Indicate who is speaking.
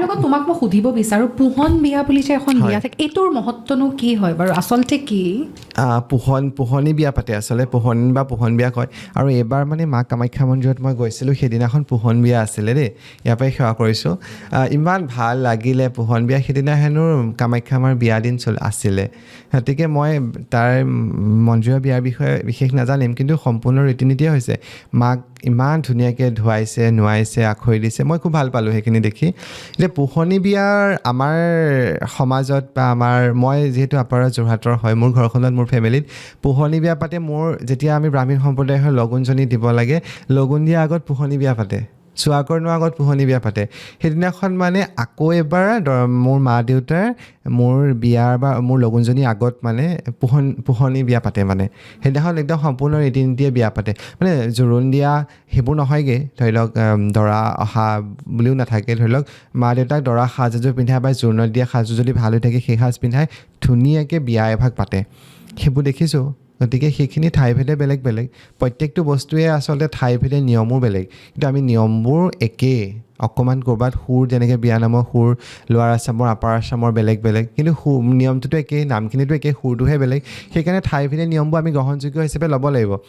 Speaker 1: লগত তোমাক মই সুধিব বিচাৰোঁ পোহন বিয়া বুলি যে এখন বিয়া থাকে এইটোৰ মহত্বনো কি হয় বাৰু আচলতে কি
Speaker 2: পোহনী বিয়া পাতে আচলতে পোহন বিয়া কয় আৰু এইবাৰ মানে মা কামাখ্যা মন্দিৰত মই গৈছিলোঁ সেইদিনাখন পোহন বিয়া আছিলে দেই ইয়াৰ পৰাই সেৱা কৰিছোঁ ইমান ভাল লাগিলে পোহন বিয়া সেইদিনা হেনো কামাখ্যা আমাৰ বিয়া দিন আছিলে গতিকে মই তাৰ মন্দিৰৰ বিয়াৰ বিষয়ে বিশেষ নাজানিম কিন্তু সম্পূৰ্ণ ৰীতি নীতিয়ে হৈছে মাক ইমান ধুনীয়াকৈ ধুৱাইছে নোৱাইছে আখৈ দিছে মই খুব ভাল পালোঁ সেইখিনি দেখি এতিয়া পোহনী বিয়াৰ আমাৰ সমাজত বা মই যিহেতু আপাৰ যোৰহাটৰ হয় মোৰ ঘৰখনত মোৰ ফেমিলিত পোহনী বিয়া পাতে মোৰ যেতিয়া আমি ব্ৰাহ্মণ সম্প্ৰদায়ৰ হৈ লগুণজনী দিব লাগে লগুণ দিয়াৰ আগত পোহনী বিয়া পাতে চোৱাকৰণৰ আগত পোহনী বিয়া পাতে সেইদিনাখন মানে আকৌ এবাৰ মোৰ মা দেউতাৰ মোৰ বিয়াৰ বা মোৰ লগুণজনীৰ আগত মানে পোহনী বিয়া পাতে মানে সেইদিনাখন একদম সম্পূৰ্ণ ৰীতি নীতিয়ে বিয়া পাতে মানে জোৰোণ দিয়া সেইবোৰ নহয়গৈ ধৰি লওক দৰা অহা বুলিও নাথাকে ধৰি লওক মা দেউতাক দৰা সাজ এযোৰ পিন্ধাই বা জোৰোণত দিয়া সাজযোৰ যদি ভাল হৈ থাকে সেই সাজ পিন্ধাই ধুনীয়াকৈ বিয়া এভাগ পাতে সেইবোৰ দেখিছোঁ গতিকে সেইখিনি ঠাইভেদে বেলেগ বেলেগ প্ৰত্যেকটো বস্তুৱে আচলতে ঠাইভেদে নিয়মো বেলেগ কিন্তু আমি নিয়মবোৰ একেই অকণমান ক'ৰবাত সুৰ যেনেকৈ বিয়া নামৰ সুৰ লোৱাৰ আছামৰ আপাৰ আছামৰ বেলেগ বেলেগ কিন্তু নিয়মটোতো একেই নামখিনিতো একেই সুৰটোহে বেলেগ সেইকাৰণে ঠাইভেদে নিয়মবোৰ আমি গ্ৰহণযোগ্য হিচাপে ল'ব লাগিব